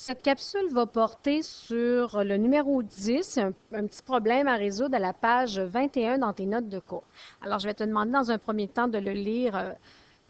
Cette capsule va porter sur le numéro 10, un petit problème à résoudre à la page 21 dans tes notes de cours. Alors, je vais te demander dans un premier temps de le lire.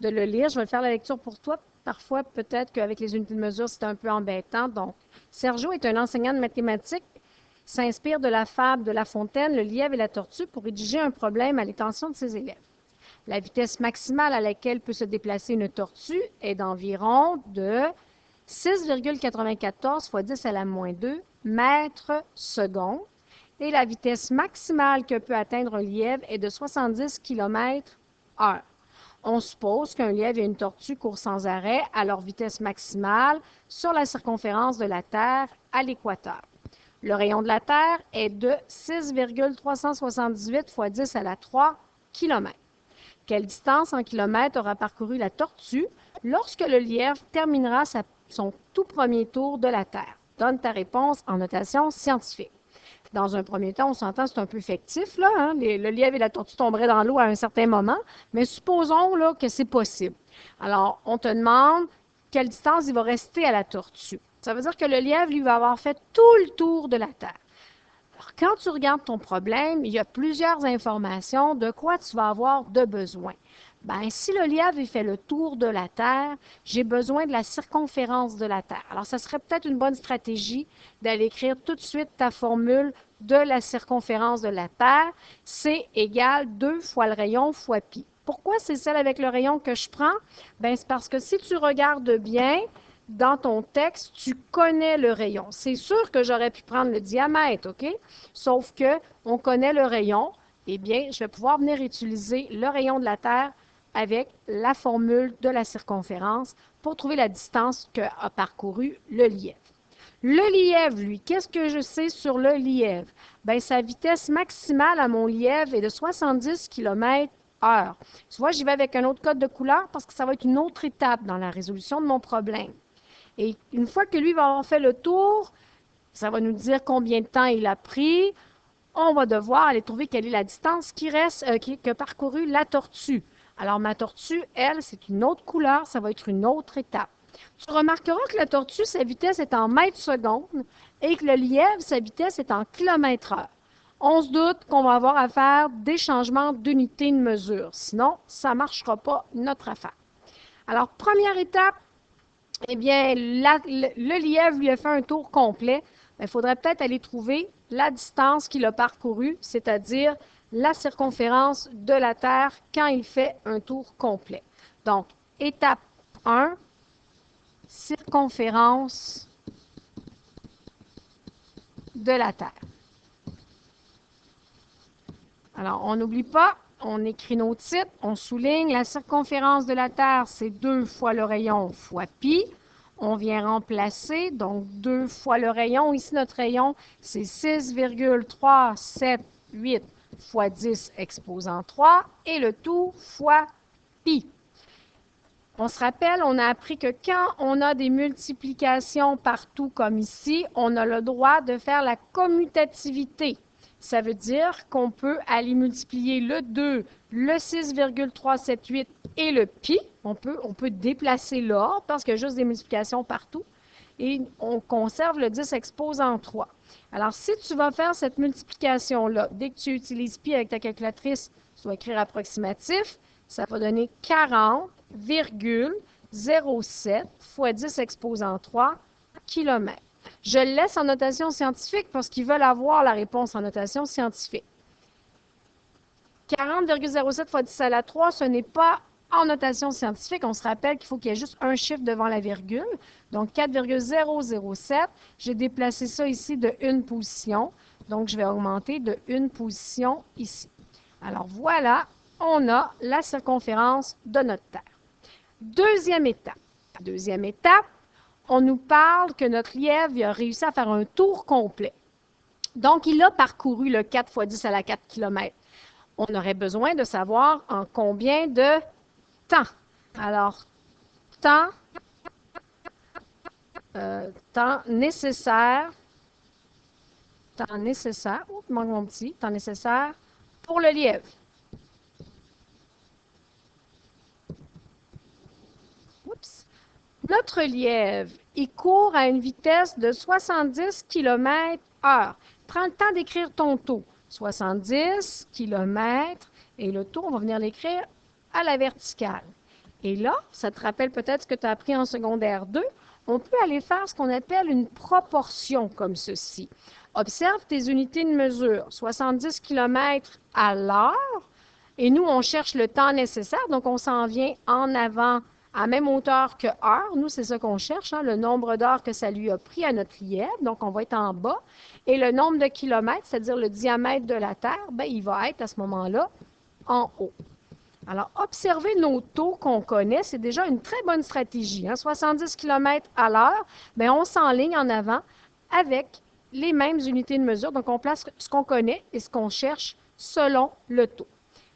Je vais faire la lecture pour toi. Parfois, peut-être qu'avec les unités de mesure, c'est un peu embêtant. Donc, Sergio est un enseignant de mathématiques, s'inspire de la fable de La Fontaine, le lièvre et la tortue pour rédiger un problème à l'intention de ses élèves. La vitesse maximale à laquelle peut se déplacer une tortue est d'environ de 6,94 fois 10 à la moins 2 mètres secondes et la vitesse maximale que peut atteindre un lièvre est de 70 km/h. On suppose qu'un lièvre et une tortue courent sans arrêt à leur vitesse maximale sur la circonférence de la Terre à l'équateur. Le rayon de la Terre est de 6,378 fois 10 à la 3 km. Quelle distance en kilomètres aura parcouru la tortue lorsque le lièvre terminera son tout premier tour de la Terre? Donne ta réponse en notation scientifique. Dans un premier temps, on s'entend, c'est un peu fictif, là, hein? Le lièvre et la tortue tomberaient dans l'eau à un certain moment, mais supposons là, que c'est possible. Alors, on te demande quelle distance il va rester à la tortue. Ça veut dire que le lièvre, lui, va avoir fait tout le tour de la Terre. Alors, quand tu regardes ton problème, il y a plusieurs informations de quoi tu vas avoir de besoin. Bien, si le lièvre fait le tour de la Terre, j'ai besoin de la circonférence de la Terre. Alors, ça serait peut-être une bonne stratégie d'aller écrire tout de suite ta formule de la circonférence de la Terre. C'est égal 2 fois le rayon fois pi. Pourquoi c'est celle avec le rayon que je prends? Bien, c'est parce que si tu regardes bien, dans ton texte, tu connais le rayon. C'est sûr que j'aurais pu prendre le diamètre, OK? Sauf que on connaît le rayon. Eh bien, je vais pouvoir venir utiliser le rayon de la Terre avec la formule de la circonférence pour trouver la distance qu'a parcouru le lièvre. Le lièvre, lui, qu'est-ce que je sais sur le lièvre? Bien, sa vitesse maximale à mon lièvre est de 70 km/h. Tu vois, j'y vais avec un autre code de couleur parce que ça va être une autre étape dans la résolution de mon problème. Et une fois que lui va avoir fait le tour, ça va nous dire combien de temps il a pris. On va devoir aller trouver quelle est la distance qui reste, que parcouru la tortue. Alors, ma tortue, elle, c'est une autre couleur, ça va être une autre étape. Tu remarqueras que la tortue, sa vitesse est en mètres secondes et que le lièvre, sa vitesse est en kilomètres-heure. On se doute qu'on va avoir à faire des changements d'unité de mesure. Sinon, ça ne marchera pas notre affaire. Alors, première étape, eh bien, le lièvre lui a fait un tour complet. Il faudrait peut-être aller trouver la distance qu'il a parcourue, c'est-à-dire la circonférence de la Terre quand il fait un tour complet. Donc, étape 1, circonférence de la Terre. Alors, on n'oublie pas, on écrit nos titres, on souligne la circonférence de la Terre, c'est 2 fois le rayon fois pi. On vient remplacer, donc 2 fois le rayon. Ici, notre rayon, c'est 6,378 fois 10 exposant 3 et le tout fois pi. On se rappelle, on a appris que quand on a des multiplications partout comme ici, on a le droit de faire la commutativité. Ça veut dire qu'on peut aller multiplier le 2, le 6,378 et le pi. On peut déplacer l'ordre parce qu'il y a juste des multiplications partout. Et on conserve le 10 exposant 3. Alors, si tu vas faire cette multiplication-là, dès que tu utilises pi avec ta calculatrice, tu vas écrire approximatif, ça va donner 40,07 fois 10 exposant 3 km. Je le laisse en notation scientifique parce qu'ils veulent avoir la réponse en notation scientifique. 40,07 fois 10 à la 3, ce n'est pas en notation scientifique. On se rappelle qu'il faut qu'il y ait juste un chiffre devant la virgule. Donc, 4,007. J'ai déplacé ça ici de une position. Donc, je vais augmenter de une position ici. Alors, voilà, on a la circonférence de notre Terre. Deuxième étape. Deuxième étape, on nous parle que notre lièvre a réussi à faire un tour complet. Donc, il a parcouru le 4 fois 10 à la 4 km. On aurait besoin de savoir en combien de temps. Alors, temps, temps nécessaire, oups, il manque mon petit, temps nécessaire pour le lièvre. Oups. Le notre lièvre, il court à une vitesse de 70 km/h. Prends le temps d'écrire ton taux. 70 km et le taux, on va venir l'écrire à la verticale. Et là, ça te rappelle peut-être ce que tu as appris en secondaire 2. On peut aller faire ce qu'on appelle une proportion comme ceci. Observe tes unités de mesure, 70 km à l'heure, et nous, on cherche le temps nécessaire, donc on s'en vient en avant à même hauteur que heure. Nous, c'est ça qu'on cherche, hein, le nombre d'heures que ça lui a pris à notre lièvre, donc on va être en bas. Et le nombre de kilomètres, c'est-à-dire le diamètre de la Terre, bien, il va être à ce moment-là en haut. Alors, observer nos taux qu'on connaît, c'est déjà une très bonne stratégie. Hein? 70 km à l'heure, bien, on s'enligne en avant avec les mêmes unités de mesure. Donc, on place ce qu'on connaît et ce qu'on cherche selon le taux.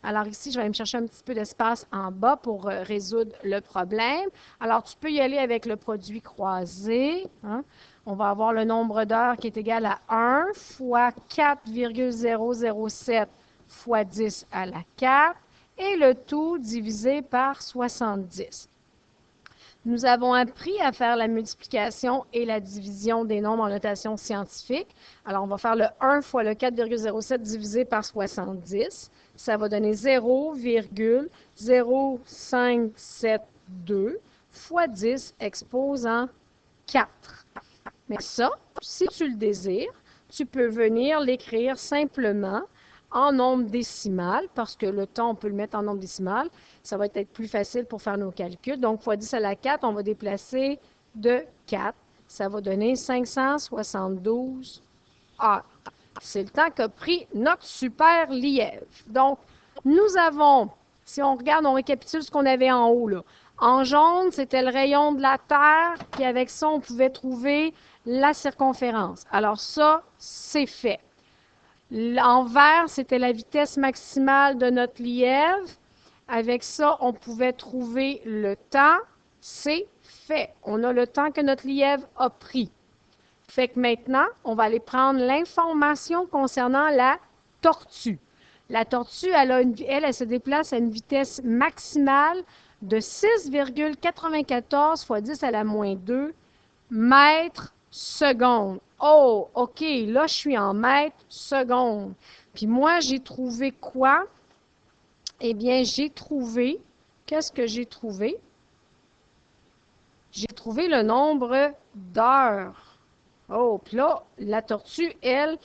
Alors ici, je vais me chercher un petit peu d'espace en bas pour résoudre le problème. Alors, tu peux y aller avec le produit croisé. Hein? On va avoir le nombre d'heures qui est égal à 1 fois 4,007 fois 10 à la 4 et le tout divisé par 70. Nous avons appris à faire la multiplication et la division des nombres en notation scientifique. Alors, on va faire le 1 fois le 4,07 divisé par 70. Ça va donner 0,0572 fois 10 exposant 4. Mais ça, si tu le désires, tu peux venir l'écrire simplement en nombre décimal, parce que le temps, on peut le mettre en nombre décimal. Ça va être plus facile pour faire nos calculs. Donc, fois 10 à la 4, on va déplacer de 4. Ça va donner 572 heures. C'est le temps qu'a pris notre super lièvre. Donc, nous avons, si on regarde, on récapitule ce qu'on avait en haut, là. En jaune, c'était le rayon de la Terre, puis avec ça, on pouvait trouver la circonférence. Alors ça, c'est fait. En vert, c'était la vitesse maximale de notre lièvre. Avec ça, on pouvait trouver le temps. C'est fait. On a le temps que notre lièvre a pris. Fait que maintenant, on va aller prendre l'information concernant la tortue. La tortue, elle se déplace à une vitesse maximale de 6,94 fois 10 à la moins 2 mètres secondes. Oh, OK, là, je suis en mètres secondes. Puis moi, j'ai trouvé quoi? Eh bien, qu'est-ce que j'ai trouvé? J'ai trouvé le nombre d'heures. Oh, puis là, la tortue, elle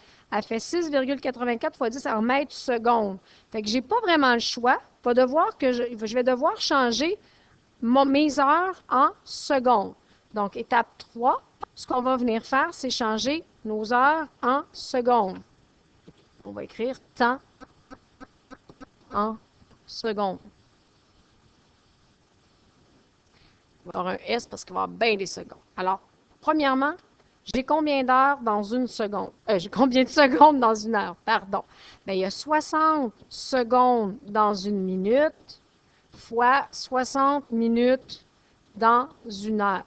fait 6,84 fois 10 en mètres secondes. Fait que j'ai pas vraiment le choix. Je vais devoir changer mes heures en secondes. Donc, étape 3, ce qu'on va venir faire, c'est changer nos heures en secondes. On va écrire temps en secondes. On va avoir un S parce qu'il va y avoir bien des secondes. Alors, premièrement, j'ai combien d'heures dans une seconde? J'ai combien de secondes dans une heure? Pardon. Bien, il y a 60 secondes dans une minute fois 60 minutes dans une heure.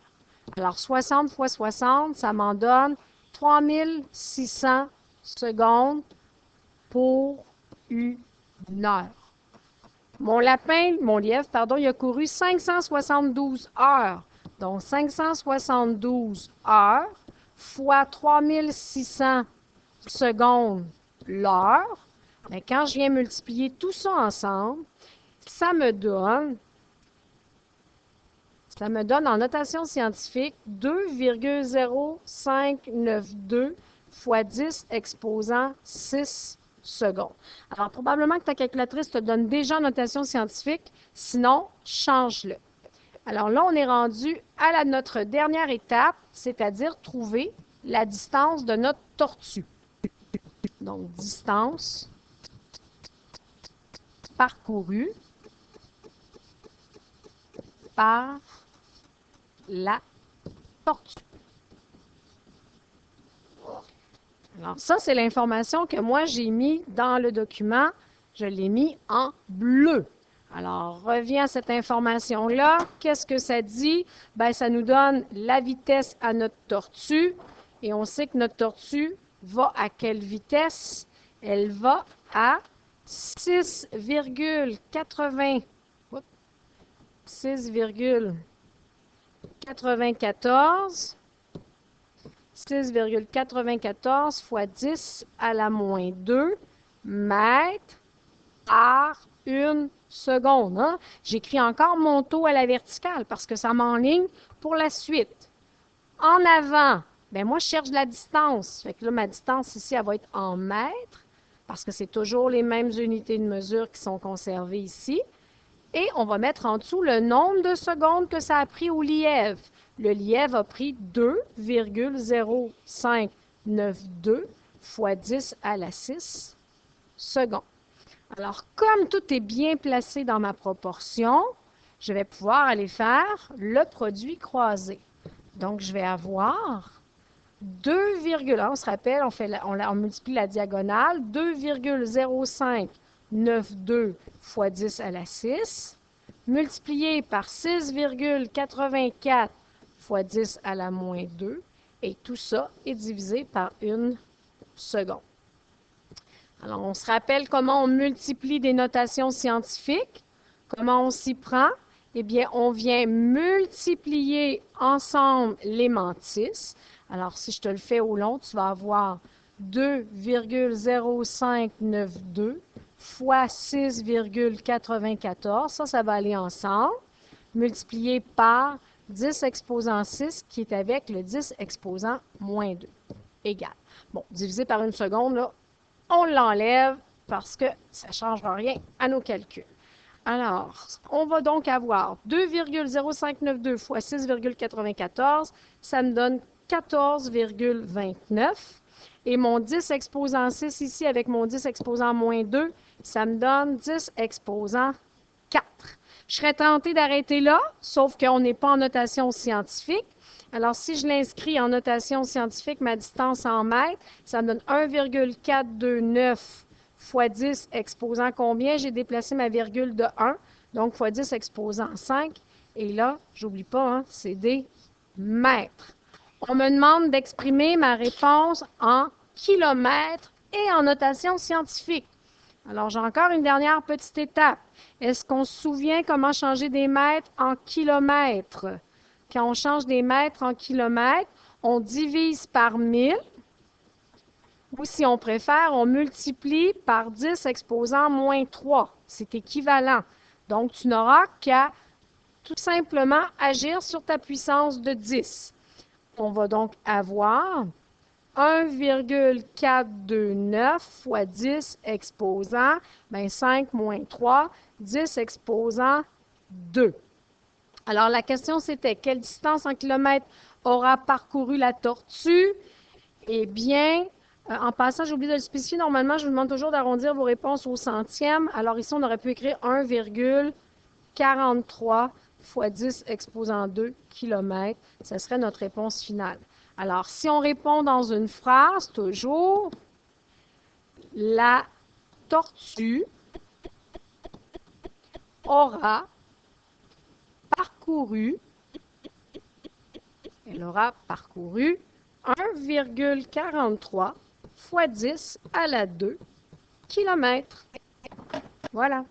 Alors, 60 fois 60, ça m'en donne 3600 secondes pour une heure. Mon lièvre, il a couru 572 heures. Donc, 572 heures fois 3600 secondes l'heure. Mais quand je viens multiplier tout ça ensemble, ça me donne en notation scientifique 2,0592 fois 10 exposant 6 secondes. Alors, probablement que ta calculatrice te donne déjà en notation scientifique, sinon, change-le. Alors là, on est rendu à notre dernière étape, c'est-à-dire trouver la distance de notre tortue. Donc, distance parcourue par la tortue. Alors, ça, c'est l'information que moi, j'ai mis dans le document. Je l'ai mis en bleu. Alors, reviens à cette information-là. Qu'est-ce que ça dit? Bien, ça nous donne la vitesse à notre tortue. Et on sait que notre tortue va à quelle vitesse? Elle va à 6,80. 6,94. 6,94 fois 10 à la moins 2 mètres par une seconde. Hein? J'écris encore mon taux à la verticale parce que ça m'enligne pour la suite. En avant, ben moi, je cherche la distance. Fait que là, ma distance ici, elle va être en mètres parce que c'est toujours les mêmes unités de mesure qui sont conservées ici. Et on va mettre en dessous le nombre de secondes que ça a pris au lièvre. Le lièvre a pris 2,0592 fois 10 à la 6 secondes. Alors, comme tout est bien placé dans ma proportion, je vais pouvoir aller faire le produit croisé. Donc, je vais avoir 2, on se rappelle, on multiplie la diagonale, 2,0592 fois 10 à la 6, multiplié par 6,84 fois 10 à la moins 2, et tout ça est divisé par une seconde. Alors, on se rappelle comment on multiplie des notations scientifiques. Comment on s'y prend? Eh bien, on vient multiplier ensemble les mantisses. Alors, si je te le fais au long, tu vas avoir 2,0592 fois 6,94. Ça va aller ensemble, multiplié par 10 exposant 6, qui est avec le 10 exposant moins 2, égal. Bon, divisé par une seconde, là, on l'enlève parce que ça ne changera rien à nos calculs. Alors, on va donc avoir 2,0592 fois 6,94, ça me donne 14,29. Et mon 10 exposant 6 ici avec mon 10 exposant moins 2, ça me donne 10 exposant 4. Je serais tentée d'arrêter là, sauf qu'on n'est pas en notation scientifique. Alors, si je l'inscris en notation scientifique, ma distance en mètres, ça me donne 1,429 fois 10 exposant combien? J'ai déplacé ma virgule de 1, donc fois 10 exposant 5. Et là, j'oublie pas, hein, c'est des mètres. On me demande d'exprimer ma réponse en kilomètres et en notation scientifique. Alors, j'ai encore une dernière petite étape. Est-ce qu'on se souvient comment changer des mètres en kilomètres? Quand on change des mètres en kilomètres, on divise par 1000. Ou si on préfère, on multiplie par 10 exposant moins 3. C'est équivalent. Donc, tu n'auras qu'à tout simplement agir sur ta puissance de 10. On va donc avoir 1,429 fois 10 exposant 5 moins 3, 10 exposant 2. Alors, la question, c'était quelle distance en kilomètres aura parcouru la tortue? Eh bien, en passant, j'ai oublié de le spécifier. Normalement, je vous demande toujours d'arrondir vos réponses au centième. Alors ici, on aurait pu écrire 1,43 fois 10 exposant 2 km. Ce serait notre réponse finale. Alors, si on répond dans une phrase, toujours, la tortue aura parcouru 1,43 fois 10 à la 2 km. Voilà.